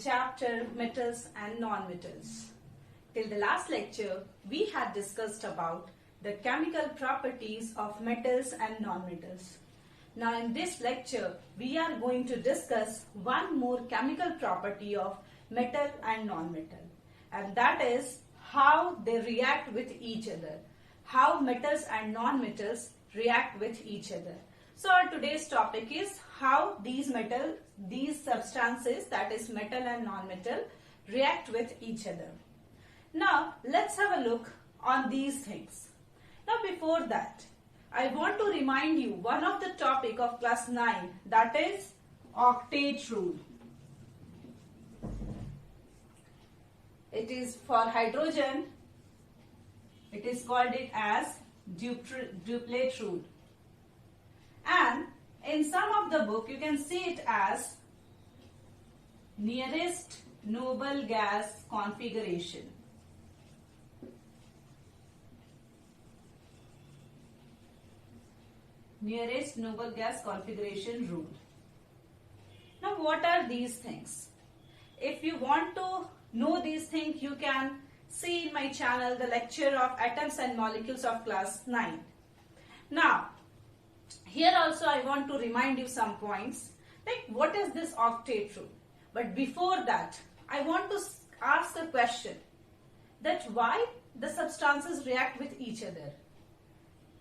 chapter metals and non-metals. Till the last lecture, we had discussed about the chemical properties of metals and non-metals. Now in this lecture, we are going to discuss one more chemical property of metal and non-metal, and that is how they react with each other, how metals and non-metals react with each other. So our today's topic is how these substances, that is metal and non-metal, react with each other. Now let's have a look on these things. Now before that, I want to remind you one of the topic of class 9, that is octet rule. It is for hydrogen, it is called it as duplet rule. And in some of the book you can see it as nearest noble gas configuration. Nearest noble gas configuration rule. Now what are these things? If you want to know these things, you can see in my channel the lecture of atoms and molecules of class 9. Now here also I want to remind you some points, like what is this octet rule. But before that, I want to ask a question, that why the substances react with each other.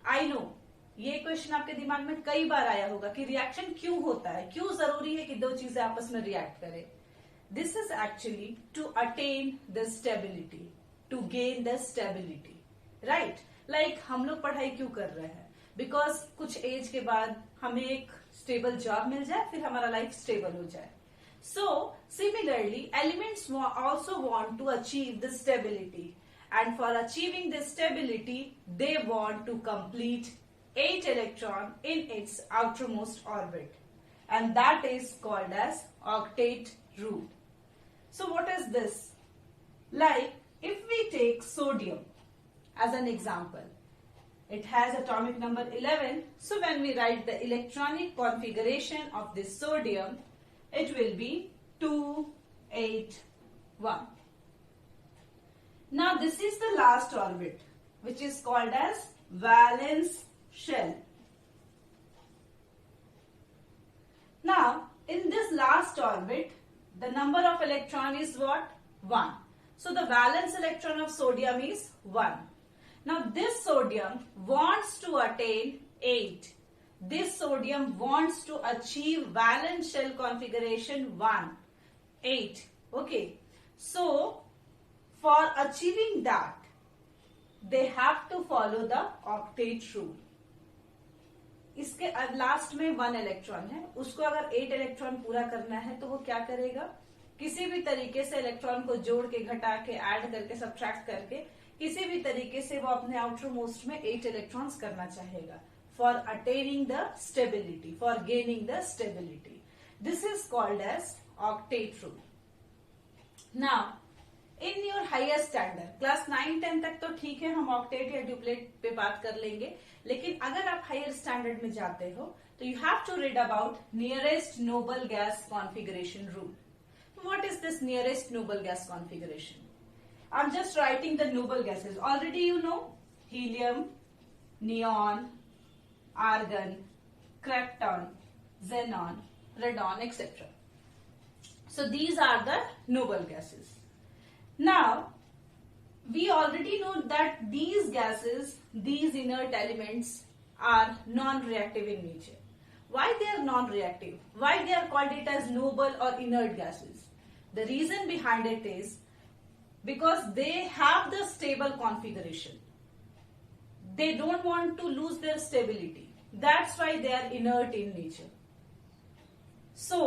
I know ये question आपके दिमाग में कई बार आया होगा कि reaction क्यों होता है, क्यों जरूरी है कि दो चीजें आपस में रिएक्ट करें. This is actually to attain the stability, to gain the stability, right. Like हम लोग पढ़ाई क्यों कर रहे हैं, बिकॉज कुछ एज के बाद हमें एक स्टेबल जॉब मिल जाए, फिर हमारा लाइफ स्टेबल हो जाए. So similarly elements also want to achieve the stability, and for achieving the stability they want to complete 8 electron in its outermost orbit, and that is called as octet rule. So what is this? Like if we take sodium as an example, it has atomic number 11. So when we write the electronic configuration of this sodium, it will be 281. Now this is the last orbit, which is called as valence shell. Now in this last orbit, the number of electron is what? 1. So the valence electron of sodium is 1. Now this sodium wants to attain 8. This sodium wants to achieve valence shell configuration 1, 8. Okay. So for achieving that, they have to follow the octet rule. इसके last में 1 electron है, उसको अगर 8 electron पूरा करना है तो वो क्या करेगा, किसी भी तरीके से इलेक्ट्रॉन को जोड़ के, घटा के, ऐड करके, सब्ट्रैक्ट करके, किसी भी तरीके से वो अपने आउटर मोस्ट में 8 इलेक्ट्रॉन्स करना चाहेगा for attaining the stability, for gaining the stability. This is called as octet rule. Now in your higher standard class 9-10 तक तो ठीक है, हम ऑक्टेट या ड्यूप्लेट पे बात कर लेंगे, लेकिन अगर आप हायर स्टैंडर्ड में जाते हो तो you have to read about nearest noble gas configuration rule. What is this nearest noble gas configuration? I am just writing the noble gases. Already you know helium, neon, argon, krypton, xenon, radon, etc. So these are the noble gases. Now, we already know that these gases, these inert elements are non-reactive in nature. Why they are non-reactive? Why they are called it as noble or inert gases? The reason behind it is because they have the stable configuration. They don't want to lose their stability. That's why they are inert in nature. So,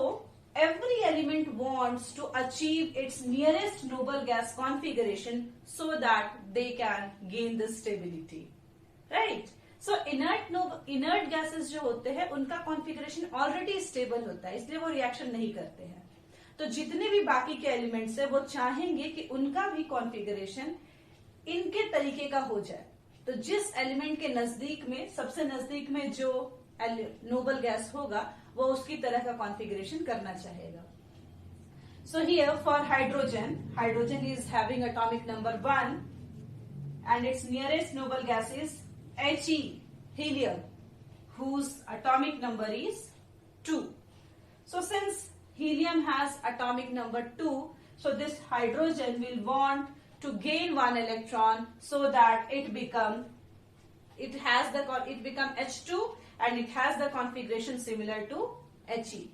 every element wants to achieve its nearest noble gas configuration so that they can gain the stability, right? So inert gases जो होते हैं उनका configuration already stable होता है, इसलिए वो reaction नहीं करते हैं. तो जितने भी बाकी के एलिमेंट्स है वो चाहेंगे कि उनका भी configuration इनके तरीके का हो जाए. तो जिस एलिमेंट के नजदीक में, सबसे नजदीक में जो नोबल गैस होगा वो उसकी तरह का कॉन्फ़िगरेशन करना चाहेगा. So here for hydrogen, hydrogen is having atomic number 1 and its nearest noble gas is He, helium, whose atomic number is 2. So since helium has atomic number 2, so this hydrogen will want to gain one electron so that it become H2 and it has the configuration similar to He.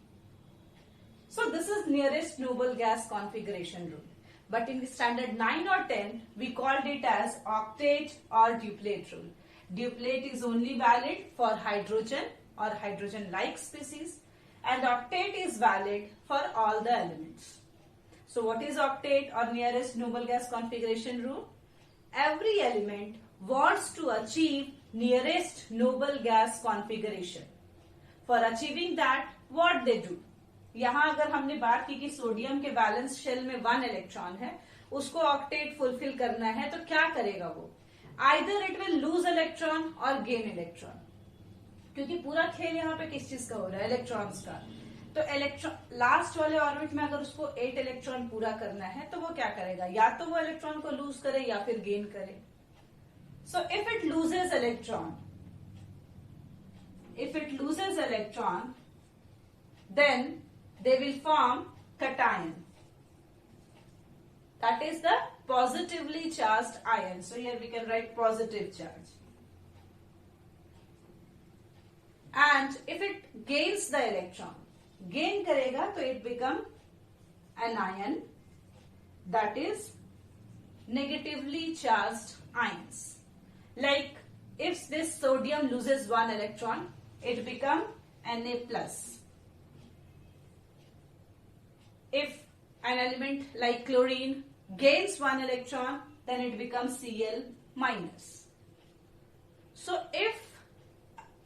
So this is nearest noble gas configuration rule. But in the standard 9 or 10, we called it as octet or duplet rule. Duplet is only valid for hydrogen or hydrogen-like species, and octet is valid for all the elements. So what is octet or nearest noble gas configuration rule? Every element wants to achieve nearest noble gas configuration. For achieving that, what they do? यहाँ अगर हमने बात की कि sodium के balance shell में 1 electron है, उसको ऑक्टेट फुलफिल करना है, तो क्या करेगा वो? Either it will lose electron और गेन इलेक्ट्रॉन, क्योंकि पूरा खेल यहाँ पे किस चीज का हो रहा है? इलेक्ट्रॉन्स का. तो इलेक्ट्रॉन लास्ट वाले ऑर्बिट में अगर उसको 8 इलेक्ट्रॉन पूरा करना है, तो वो क्या करेगा? या तो वो इलेक्ट्रॉन को लूज करे या फिर गेन करे. So if it loses electron, then they will form cation. That is the positively charged ion. So here we can write positive charge. And if it gains the electron, gain karega, तो it become an ion, that is negatively charged ions. Like if this sodium loses 1 electron, it become Na+. If an element like chlorine gains 1 electron, then it becomes Cl-. So if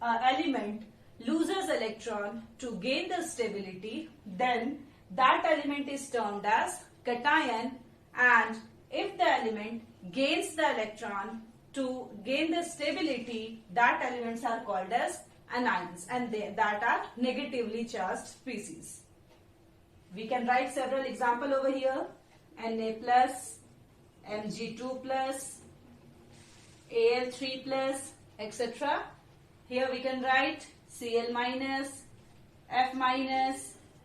an element loses electron to gain the stability, then that element is termed as cation, and if the element gains the electron to gain the stability, that elements are called as anions, and that are negatively charged species. We can write several examples over here. Na+, Mg2+, Al3+, etc. Here we can write Cl-, F-,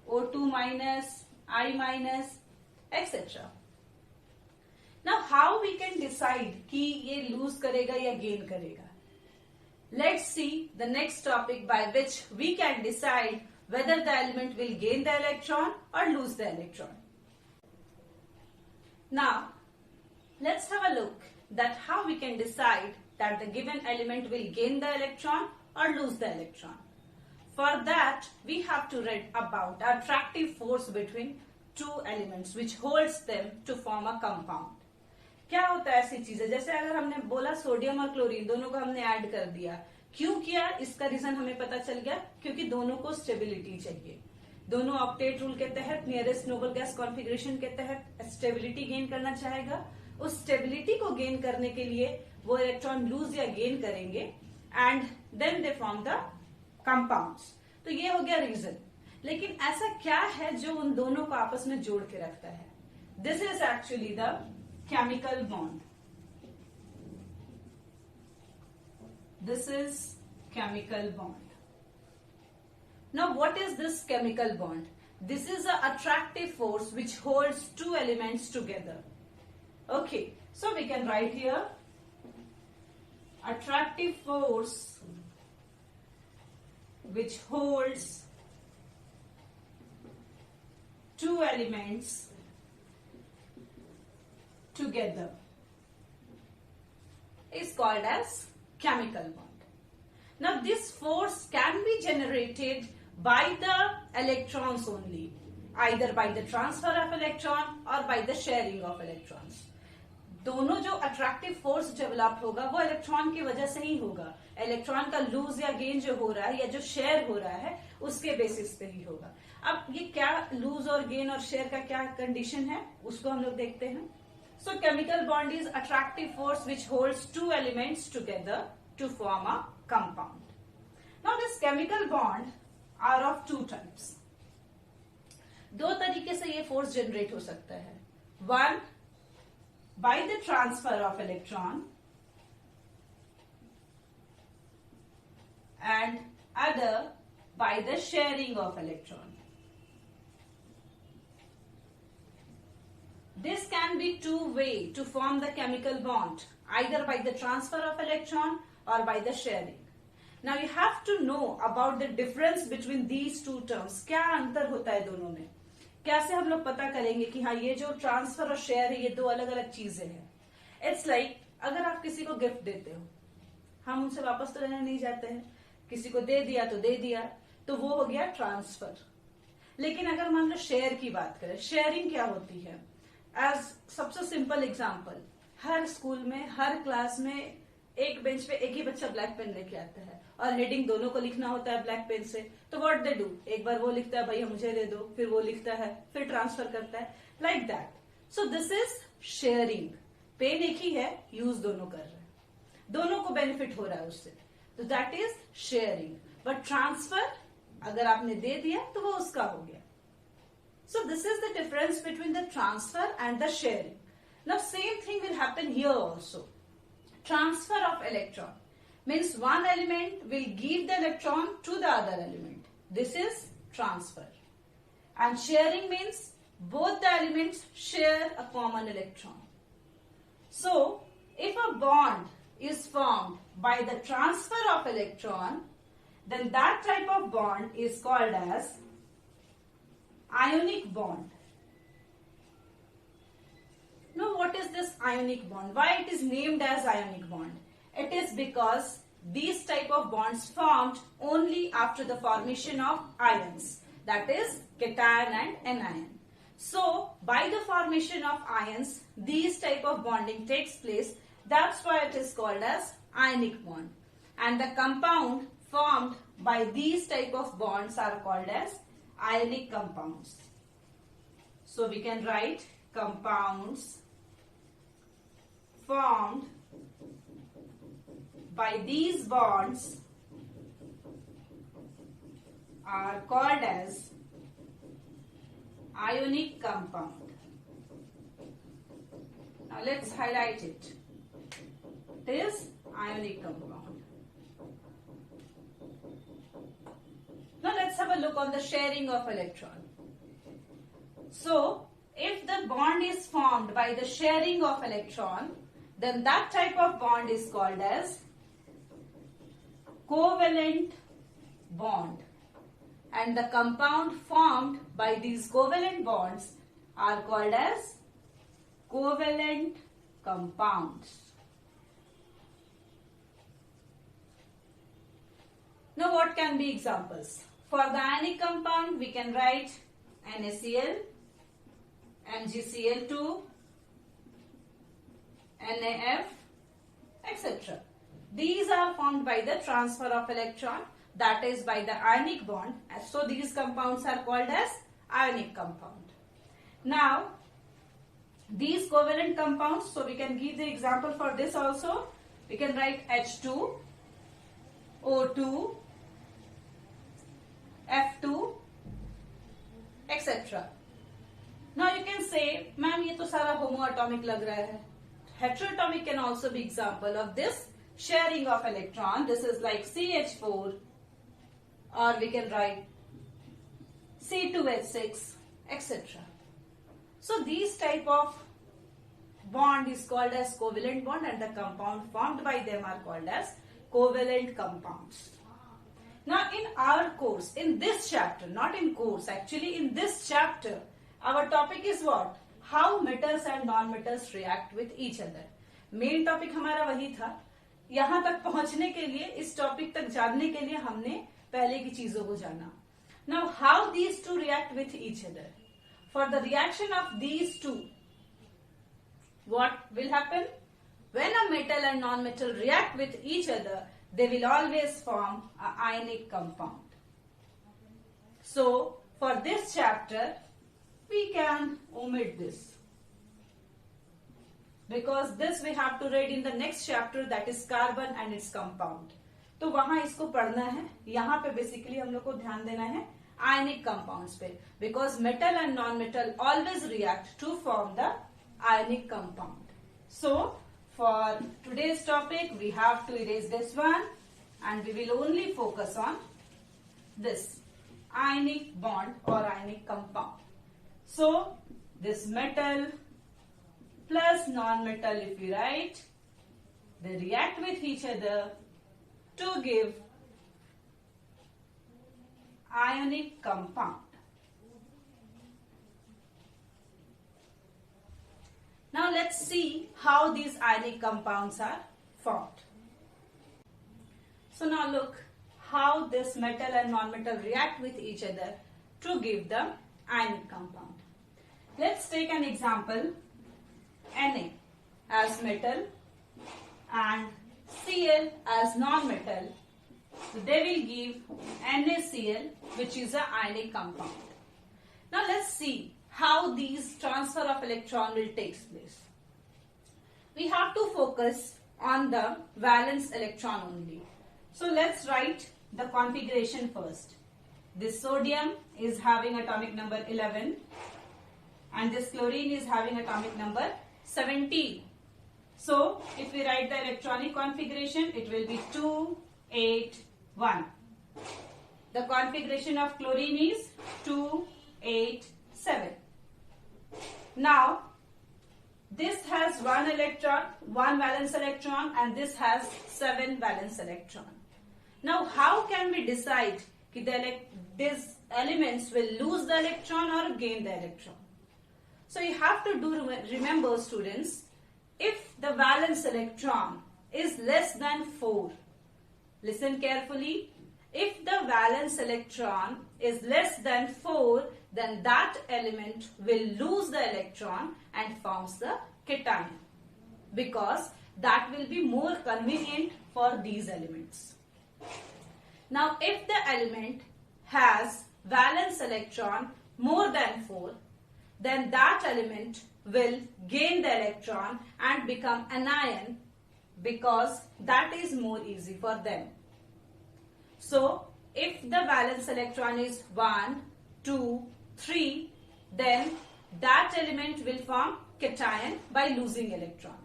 O2-, I-, etc. Now how we can decide कि ये lose करेगा या gain करेगा? Let's see the next topic by which we can decide whether the element will gain the electron or lose the electron. Now, let's have a look that how we can decide that the given element will gain the electron or lose the electron. For that, we have to read about attractive force between two elements which holds them to form a compound. क्या होता है ऐसी चीजें? जैसे अगर हमने बोला sodium और क्लोरीन दोनों को हमने ऐड कर दिया, क्यों किया? इसका रीजन हमें पता चल गया, क्योंकि दोनों को स्टेबिलिटी चाहिए. दोनों ऑक्टेट रूल के तहत, नियरेस्ट नोबल गैस कॉन्फ़िगरेशन के तहत स्टेबिलिटी गेन करना चाहेगा. उस स्टेबिलिटी को गेन करने के लिए वो इलेक्ट्रॉन लूज या गेन करेंगे and then they form the compounds. तो ये हो गया रीजन. लेकिन ऐसा क्या है जो उन दोनों को आपस में जोड़ के रखता है? This is actually the chemical bond. This is chemical bond. Now what is this chemical bond? This is an attractive force which holds two elements together. Okay, so we can write here attractive force which holds two elements together is called as chemical bond. Now this force can be generated by the electrons only, either by the transfer of electron or by the sharing of electrons. दोनों जो attractive force develop होगा वो electron की वजह से ही होगा. Electron का loose या गेन जो हो रहा है या जो शेयर हो रहा है उसके बेसिस पे ही होगा. अब ये क्या लूज और गेन और शेयर का क्या कंडीशन है उसको हम लोग देखते हैं. So chemical bond is attractive force which holds two elements together to form a compound. Now this chemical bond are of two types. दो तरीके से ये फोर्स जनरेट हो सकता है. One, by the transfer of electron and other by the sharing of electron. This can be two way to form the chemical bond, either by the transfer of electron or by the sharing. Now you have to know about the difference between these two terms. क्या अंतर होता है दोनों में? कैसे हम लोग पता करेंगे कि हाँ ये जो ट्रांसफर और शेयर है ये दो अलग अलग चीजें हैं. इट्स लाइक अगर आप किसी को गिफ्ट देते हो, हम उनसे वापस तो लेने नहीं जाते हैं, किसी को दे दिया तो दे दिया, तो वो हो गया ट्रांसफर. लेकिन अगर मान लो शेयर की बात करें, शेयरिंग क्या होती है? एज सबसे सिंपल एग्जांपल, हर स्कूल में हर क्लास में एक बेंच पे एक ही बच्चा ब्लैक पेन लेके आता है और हेडिंग दोनों को लिखना होता है ब्लैक पेन से. तो व्हाट दे डू, एक बार वो लिखता है भैया मुझे दे दो, फिर वो लिखता है, फिर ट्रांसफर करता है, like that. So this is sharing. Pen एक ही है, यूज दोनों कर रहे हैं, दोनों को बेनिफिट हो रहा है उससे, तो that is sharing. But transfer अगर आपने दे दिया तो वो उसका हो गया. सो this is the difference between the transfer and the sharing. Now same thing will happen here also. Transfer of electron means one element will give the electron to the other element. This is transfer. And sharing means both the elements share a common electron. So, if a bond is formed by the transfer of electron, then that type of bond is called as ionic bond. Now, what is this ionic bond? Why it is named as ionic bond? It is because these type of bonds formed only after the formation of ions, that is cation and anion. So, by the formation of ions, these type of bonding takes place. That's why it is called as ionic bond. And the compound formed by these type of bonds are called as ionic compounds. So, we can write compounds formed by these bonds are called as ionic compound. Now let's highlight it. It is ionic compound. Now let's have a look on the sharing of electron. So, if the bond is formed by the sharing of electron, then that type of bond is called as covalent bond. And the compound formed by these covalent bonds are called as covalent compounds. Now what can be examples? For the ionic compound, we can write NaCl, MgCl2, NaF, etc. These are formed by the transfer of electron, that is by the ionic bond. So these compounds are called as ionic compound. Now, these covalent compounds, so we can give the example for this also. We can write H2, O2, F2, etc. Now you can say, ma'am, ये तो सारा homoatomic लग रहा है. Heteroatomic can also be example of this sharing of electron. This is like CH4, or we can write C2H6, etc. So these type of bond is called as covalent bond, and the compound formed by them are called as covalent compounds. Now in our course, in this chapter, not in course, actually in this chapter, our topic is what? How metals and non-metals react with each other. Main topic हमारा वही था. यहां तक पहुंचने के लिए, इस topic तक जानने के लिए हमने पहले की चीजों को जाना. Now how these two react with each other? For the reaction of these two, what will happen? When a metal and non-metal react with each other, they will always form an ionic compound. So for this chapter, we can omit this, because this we have to read in the next chapter, that is carbon and its compound. तो वहां इसको पढ़ना है. यहाँ पे basically हम लोग को ध्यान देना है ionic compounds पे, because metal and non-metal always react to form the ionic compound. So for today's topic we have to erase this one and we will only focus on this ionic bond or ionic compound. So this metal plus non-metal, if we write, they react with each other to give ionic compound. Now let's see how these ionic compounds are formed. So now look how this metal and non-metal react with each other to give the ionic compound. Let's take an example, Na as metal and Cl as non-metal. So they will give NaCl, which is an ionic compound. Now let's see how these transfer of electron will take place. We have to focus on the valence electron only. So let's write the configuration first. This sodium is having atomic number 11 and this chlorine is having atomic number 17. So if we write the electronic configuration, it will be 2, 8, 1. The configuration of chlorine is 2, 8, 7. Now this has 1 electron, 1 valence electron, and this has 7 valence electron. Now how can we decide that these elements will lose the electron or gain the electron? So you have to remember students, if the valence electron is less than 4, listen carefully, if the valence electron is less than 4, then that element will lose the electron and forms the cation, because that will be more convenient for these elements. Now if the element has valence electron more than 4, then that element will gain the electron and become anion, because that is more easy for them. So if the valence electron is 1, 2, 3, then that element will form cation by losing electron.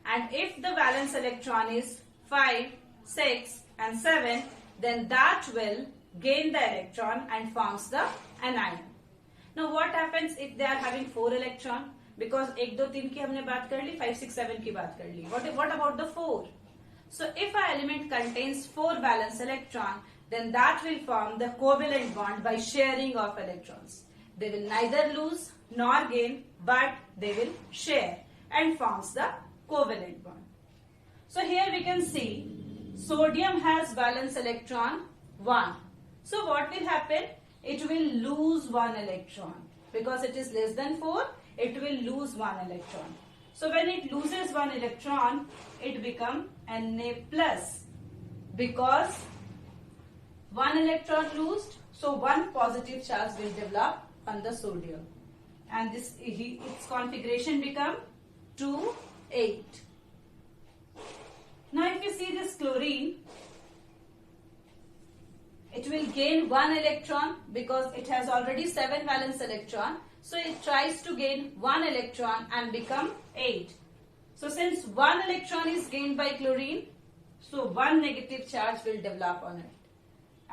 And if the valence electron is 5, 6 and 7, then that will gain the electron and forms the anion. Now what happens if they are having 4 electron? Because 1, 2, 3 की हमने बात कर ली, 5, 6, 7 की बात कर ली. What about the 4? So if an element contains 4 valence electron, then that will form the covalent bond by sharing of electrons. They will neither lose nor gain, but they will share and forms the covalent bond. So here we can see sodium has valence electron 1. So what will happen? It will lose 1 electron. Because it is less than 4, it will lose 1 electron. So when it loses 1 electron, it becomes Na plus, because 1 electron lost, so 1 positive charge will develop on the sodium, and this its configuration become 2, 8. Now if you see this chlorine, it will gain 1 electron because it has already 7 valence electron. So it tries to gain 1 electron and become 8. So since 1 electron is gained by chlorine, so 1 negative charge will develop on it.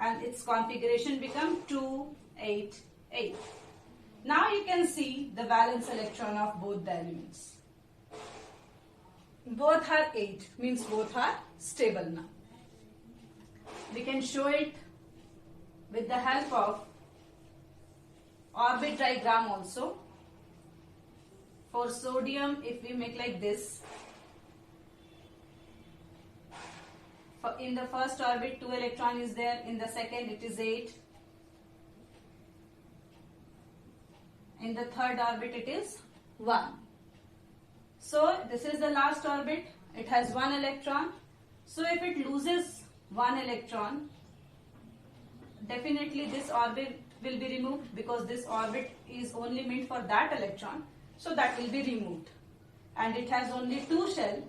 And its configuration become 2, 8, 8. Now you can see the valence electron of both the elements. Both are 8, means both are stable now. We can show it with the help of orbit diagram also. For sodium, if we make like this, in the first orbit 2 electron is there, in the second it is 8, in the third orbit it is 1. So this is the last orbit, it has 1 electron. So if it loses 1 electron, definitely this orbit will be removed, because this orbit is only meant for that electron, so that will be removed. And it has only 2 shells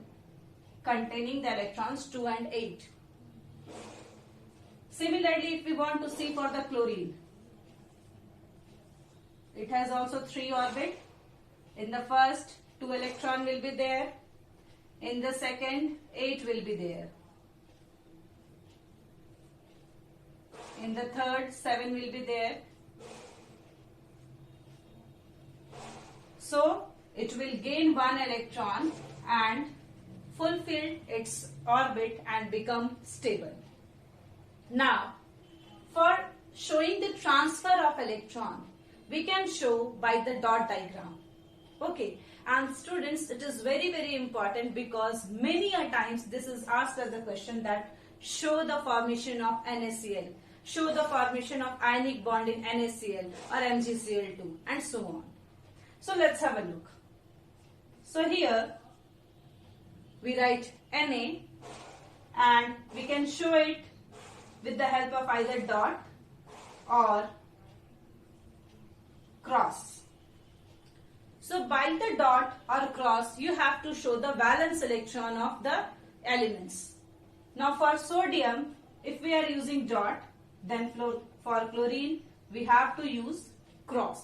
containing the electrons 2 and 8. Similarly, if we want to see for the chlorine, it has also 3 orbit. In the first, 2 electron will be there. In the second, 8 will be there. In the third, 7 will be there. So it will gain 1 electron and fulfill its orbit and become stable. Now, for showing the transfer of electron, we can show by the dot diagram. Okay, and students, it is very, very important because many a times this is asked as a question that show the formation of NaCl, show the formation of ionic bond in NaCl or MgCl2 and so on. So let's have a look. So here we write Na and we can show it with the help of either dot or cross. So by the dot or cross, you have to show the valence electron of the elements. Now for sodium, if we are using dot, then for chlorine, we have to use cross.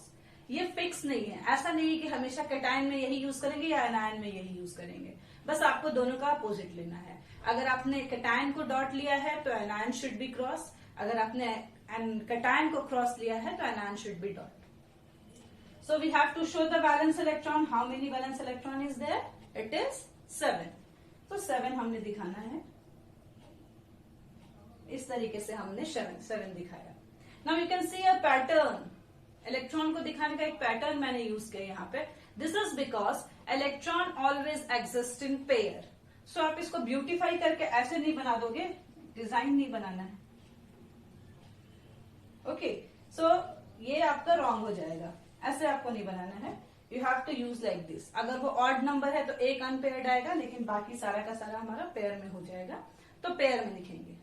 ये fix नहीं है, ऐसा नहीं है कि हमेशा cation में यही यूज करेंगे या एनायन में यही यूज करेंगे, बस आपको दोनों का अपोजिट लेना है. अगर आपने कैटायन को डॉट लिया है तो एनायन शुड बी क्रॉस, अगर आपने कैटायन को क्रॉस लिया है तो anion should be dot. So we have to show the valence electron. How many valence electron is there? It is 7. तो 7 हमने दिखाना है. इस तरीके से हमने 7 दिखाया. Now you can see a pattern. Electron को दिखाने का एक पैटर्न मैंने यूज किया यहाँ पे. This is because electron always exist in pair. So आप इसको ब्यूटिफाई करके ऐसे नहीं बना दोगे, डिजाइन नहीं बनाना है. ओके, सो ये आपका रॉन्ग हो जाएगा, ऐसे आपको नहीं बनाना है. You have to use like this. अगर वो ऑड नंबर है तो एक अनपेयर्ड आएगा, लेकिन बाकी सारा का सारा हमारा पेयर में हो जाएगा, तो पेयर में लिखेंगे.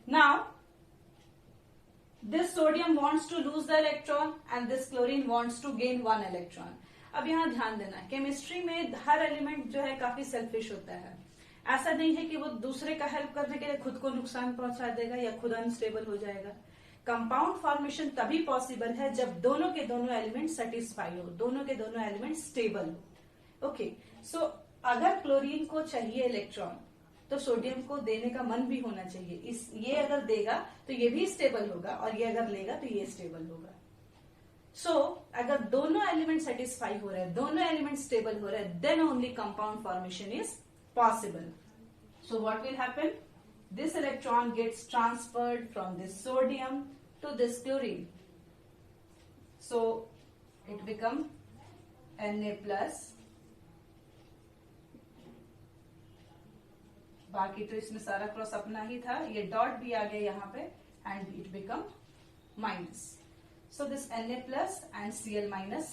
Now this sodium wants to lose the electron and this chlorine wants to gain 1 electron. अब यहाँ ध्यान देना, केमिस्ट्री में हर एलिमेंट जो है काफी सेल्फिश होता है. ऐसा नहीं है कि वो दूसरे का हेल्प करने के लिए खुद को नुकसान पहुंचा देगा या खुद अनस्टेबल हो जाएगा. कंपाउंड फॉर्मेशन तभी पॉसिबल है जब दोनों के दोनों एलिमेंट सेटिस्फाई हो, दोनों के दोनों एलिमेंट स्टेबल हो. ओके, सो अगर क्लोरीन को चाहिए इलेक्ट्रॉन तो सोडियम को देने का मन भी होना चाहिए. ये अगर देगा तो ये भी स्टेबल होगा और ये अगर लेगा तो ये स्टेबल होगा. सो अगर दोनों एलिमेंट सेटिस्फाई हो रहे हैं, दोनों एलिमेंट स्टेबल हो रहे हैं, then only compound formation is possible. So what will happen? This electron gets transferred from this sodium to this chlorine. So it become Na+. बाकी तो इसमें सारा क्रॉस अपना ही था, ये डॉट भी आ गया यहाँ पे and it become minus. So this Na+ and Cl-.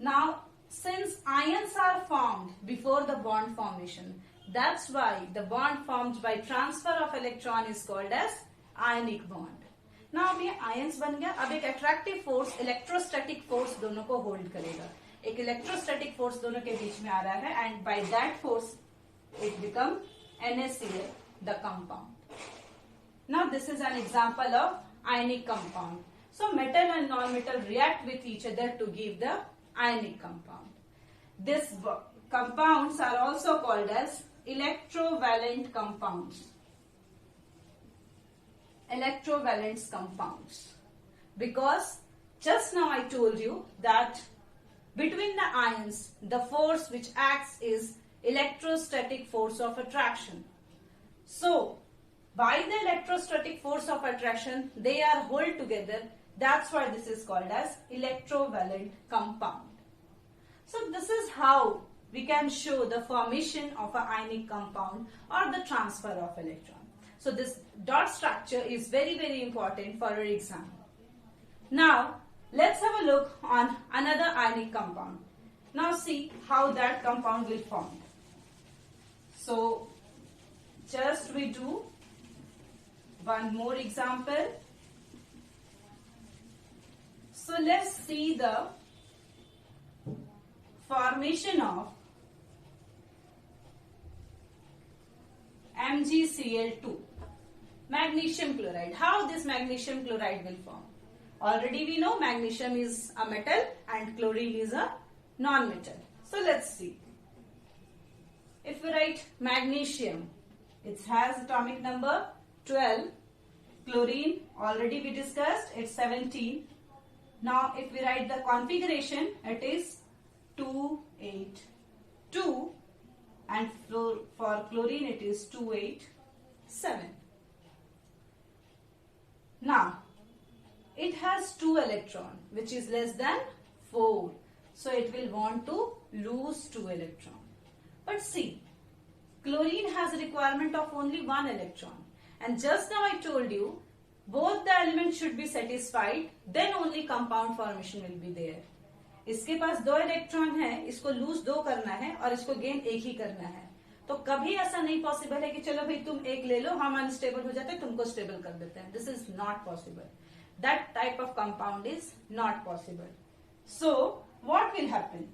Now since ions are formed before the bond formation, that's why the bond formed by transfer of electron is called as ionic bond. Now अब ये ions बन गया. अब एक attractive force, electrostatic force दोनों को hold करेगा. एक इलेक्ट्रोस्टैटिक फोर्स दोनों के बीच में आ रहा है and by that force it become NaCl, the compound. Now this is an example of ionic compound. So metal and non-metal react with each other to give the ionic compound. These compounds are also called as electrovalent compounds. Electrovalence compounds. Because just now I told you that between the ions, the force which acts is electrostatic force of attraction. So, by the electrostatic force of attraction, they are held together. That's why this is called as electrovalent compound. So, this is how we can show the formation of an ionic compound or the transfer of electron. So, this dot structure is very, very important for your exam. Now, let's have a look on another ionic compound. Now, see how that compound will form. So, just we do one more example. So, let's see the formation of MgCl2, magnesium chloride. How this magnesium chloride will form? Already we know magnesium is a metal and chlorine is a non-metal. So let's see. If we write magnesium, it has atomic number 12. Chlorine, already we discussed, it's 17. Now if we write the configuration, it is 282, and for chlorine it is 287. Now it has 2 electrons, which is less than 4. So it will want to lose 2 electrons. But see, chlorine has a requirement of only 1 electron. And just now I told you, both the elements should be satisfied, then only compound formation will be there. इसके पास 2 electron है, इसको loose 2 करना है और इसको gain 1 ही करना है. तो कभी ऐसा नहीं पॉसिबल है कि चलो भाई तुम 1 ले लो, हम अनस्टेबल हो जाते हैं, तुमको स्टेबल कर देते हैं. This is not possible. That type of compound is not possible. So what will happen?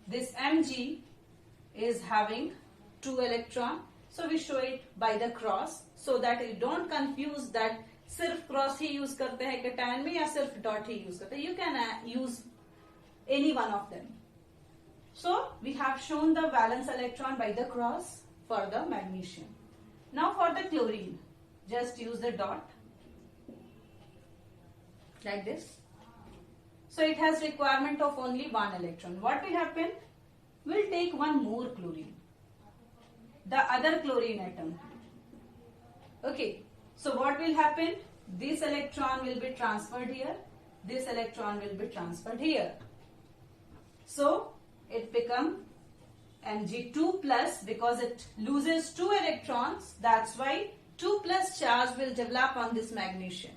This Mg is having 2 electron. So we show it by the cross so that you don't confuse that सिर्फ cross ही use करते हैं cation में या सिर्फ dot ही use करते हैं. You can use any one of them. So we have shown the valence electron by the cross for the magnesium. Now for the chlorine, just use the dot like this. So it has requirement of only 1 electron. What will happen? We'll take one more chlorine, the other chlorine atom. Okay, so what will happen? This electron will be transferred here, this electron will be transferred here. So it become Mg2 plus, because it loses 2 electrons. That's why 2 plus charge will develop on this magnesium.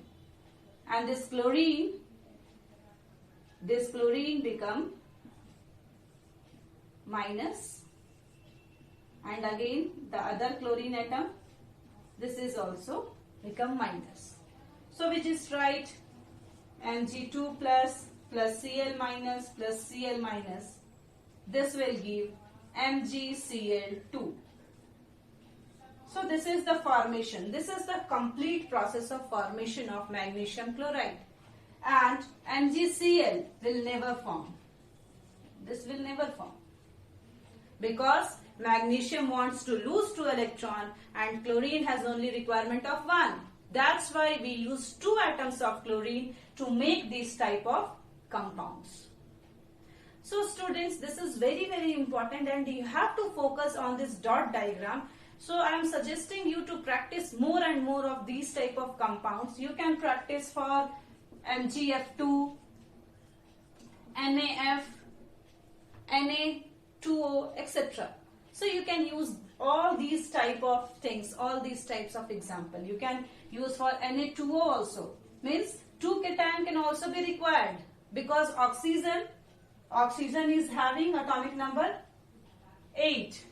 And this chlorine become minus, and again the other chlorine atom, this is also become minus. So which is right? Mg2 plus Cl minus plus Cl minus, this will give MgCl2. So this is the formation. This is the complete process of formation of magnesium chloride. And MgCl will never form. This will never form. Because magnesium wants to lose 2 electrons and chlorine has only requirement of 1. That's why we use 2 atoms of chlorine to make these type of compounds. So students, this is very, very important and you have to focus on this dot diagram. So I am suggesting you to practice more and more of these type of compounds. You can practice for MgF2, NaF, Na2O, etc. So you can use all these type of things, all these types of example. You can use for Na2O also. Means 2 cation can also be required, because oxygen is having atomic number 8.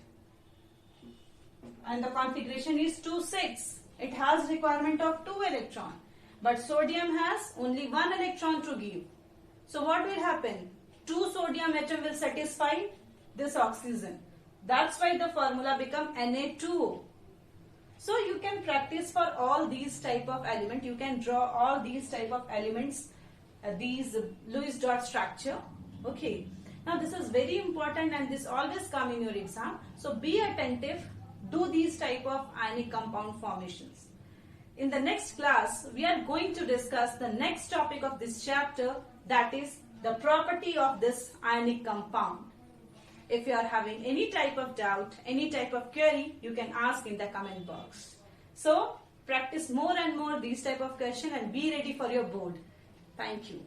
And the configuration is 2,6. It has requirement of 2 electron. But sodium has only 1 electron to give. So what will happen? 2 sodium atom will satisfy this oxygen. That's why the formula become Na2O. So you can practice for all these type of elements. You can draw all these type of elements, these Lewis dot structure. Okay. Now this is very important and this always come in your exam. So be attentive. Do these type of ionic compound formations. In the next class, we are going to discuss the next topic of this chapter, that is the property of this ionic compound. If you are having any type of doubt, any type of query, you can ask in the comment box. So, practice more and more these type of questions and be ready for your board. Thank you.